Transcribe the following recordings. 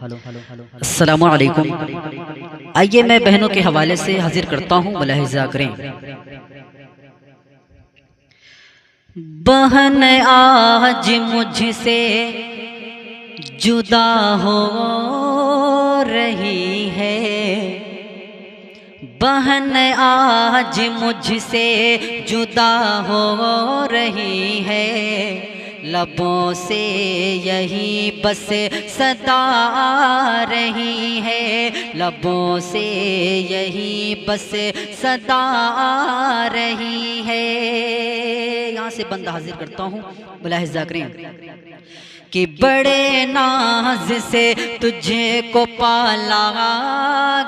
السلام علیکم۔ آئیے میں بہنوں کے حوالے سے حاضر کرتا ہوں، ملاحظہ کریں۔ بہن آج مجھ سے جدا ہو رہی ہے، بہن آج مجھ سے جدا ہو رہی ہے، لبوں سے یہی بس صدا آ رہی ہے، لبوں سے یہی بس صدا آ رہی ہے۔ یہاں سے بندہ حاضر کرتا ہوں، ملاحظہ کریں کہ بڑے ناز سے تجھے کو پالا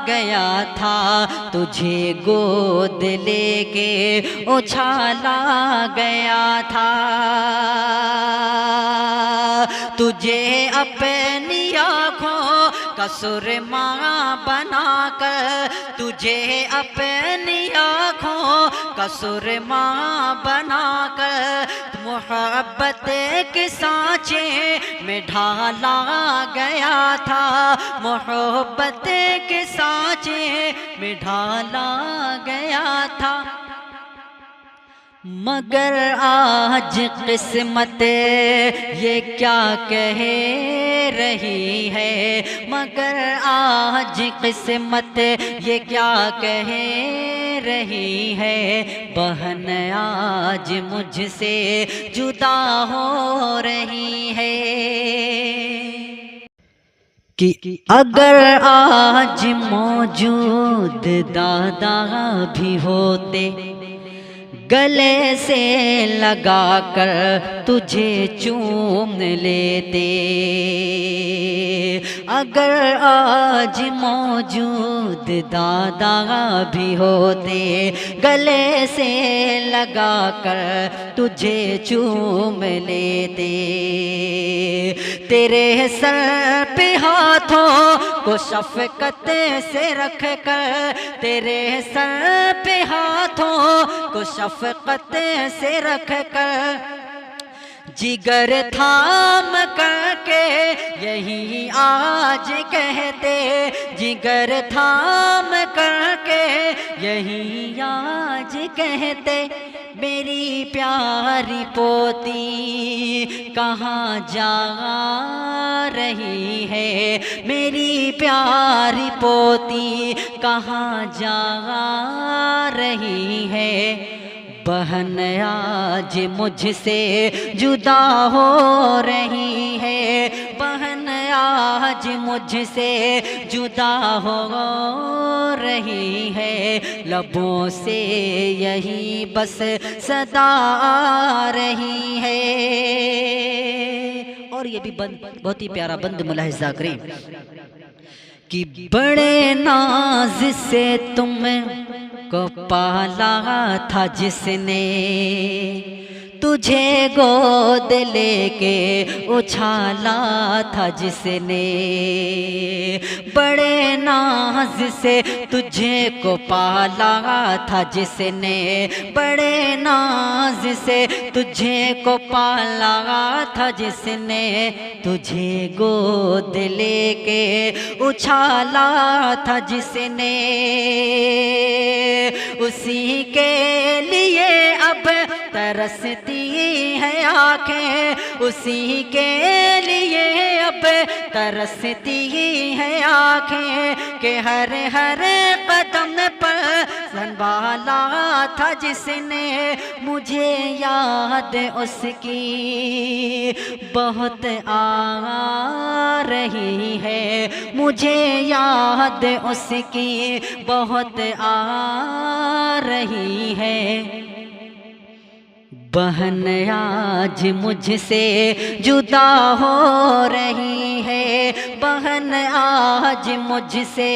گیا تھا، تجھے گود لے کے اچھالا گیا تھا، تجھے اپنی آنکھوں کا سرما بنا کر، تجھے اپنی آنکھوں کا سرما بنا کر محبت کے سانچے میں ڈھالا گیا تھا، محبت کے سانچے میں ڈھالا گیا تھا، مگر آج قسمت یہ کیا کہہ رہی ہے، مگر آج قسمت یہ کیا کہہ رہی ہے، بہن آج مجھ سے جدا ہو رہی ہے، کہ اگر آج موجود دادا بھی ہوتے، گلے سے لگا کر تجھے چوم لیتے، اگر آج موجود دادا بھی ہوتے، گلے سے لگا کر تجھے چوم لیتے، تیرے سر پہ ہاتھوں کو شفقت سے رکھ کر، تیرے سر پہ ہاتھوں کو شفقت سے رکھ کر، جگر تھام کر کے یہی آج کہتے، جگر تھام کر کے یہی آج کہتے، میری پیاری پوتی کہاں جا رہی ہے، میری پیاری پوتی کہاں جا رہی ہے، بہن آج مجھ سے جدا ہو رہی ہے، بہن آج مجھ سے جدا ہو رہی ہے، لبوں سے یہی بس صدا آ رہی ہے۔ اور یہ بھی بند بہت ہی پیارا بند ملاحظہ کریں کہ بڑے ناز سے تم کو پالا تھا جس نے، تجھے گود لے کے اچھالا تھا جس نے، بڑے ناز سے تجھے کو پالا تھا جس نے، بڑے ناز سے تجھے کو پالا تھا جس نے، تجھے گود لے کے اچھالا تھا جس نے، اسی کے لیے اب ترستی ہے آنکھیں، اسی کے لیے اب ترستی ہے آنکھیں، کہ ہر ہر قدم پر سنبھالا تھا جس نے، مجھے یاد اس کی بہت آ رہی ہے، مجھے یاد اس کی بہت آ رہی ہے، بہن آج مجھ سے جدا ہو رہی ہے، بہن آج مجھ سے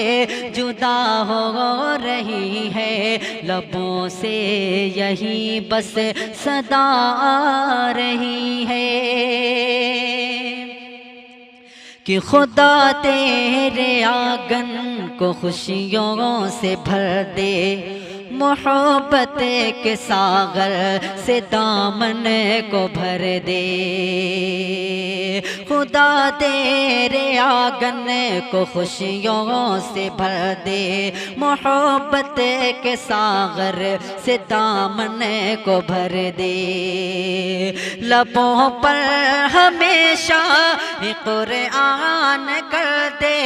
جدا ہو رہی ہے، لبوں سے یہی بس صدا آ رہی ہے، کہ خدا تیرے آنگن کو خوشیوں سے بھر دے، محبت کے ساغر سے دامن کو بھر دے، خدا تیرے آنگن کو خوشیوں سے بھر دے، محبت کے ساغر سے دامن کو بھر دے، لبوں پر ہمیشہ قرآن کر دے،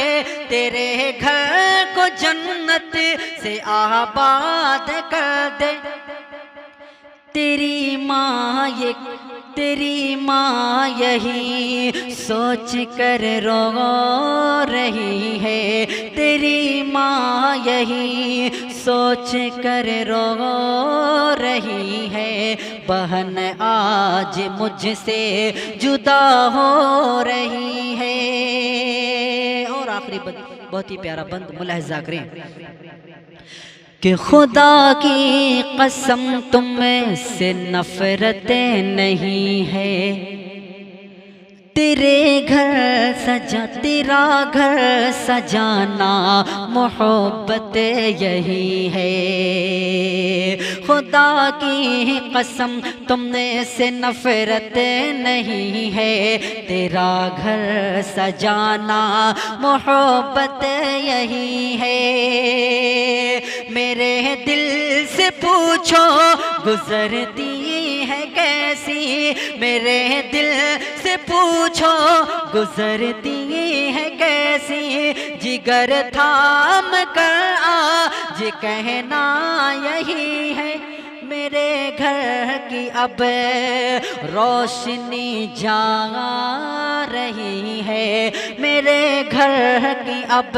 تیرے گھر کو جنت سے آباد کر دے، تیری ماں یہی سوچ کر رو رہی ہے، تیری ماں یہی سوچ کر رو رہی ہے، بہن آج مجھ سے جدا ہو رہی ہے۔ اور آخری بند بہت ہی پیارا بند ملاحظہ کریں کہ خدا کی قسم تم سے نفرت نہیں ہے، تیرے گھر تیرا گھر سجانا محبت یہی ہے، خدا کی قسم تم سے نفرت نہیں ہے، تیرا گھر سجانا محبت یہی ہے، میرے دل سے پوچھو گزرتی ہے کیسی، میرے دل سے پوچھو گزرتی ہے کیسی، جگر تھام کر آج کہنا یہی ہے، میرے گھر کی اب روشنی جا رہی ہے، میرے گھر کی اب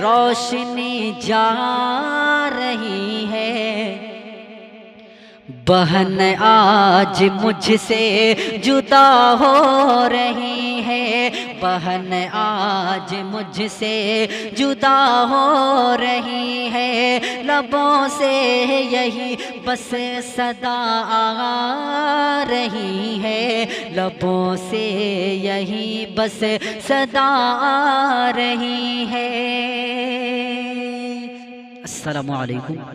روشنی جا رہی ہے، بہن آج مجھ سے جدا ہو رہی ہے، بہن آج مجھ سے جدا ہو رہی ہے، لبوں سے یہی بس صدا آ رہی ہے، لبوں سے یہی بس صدا آ رہی ہے۔ السلام علیکم۔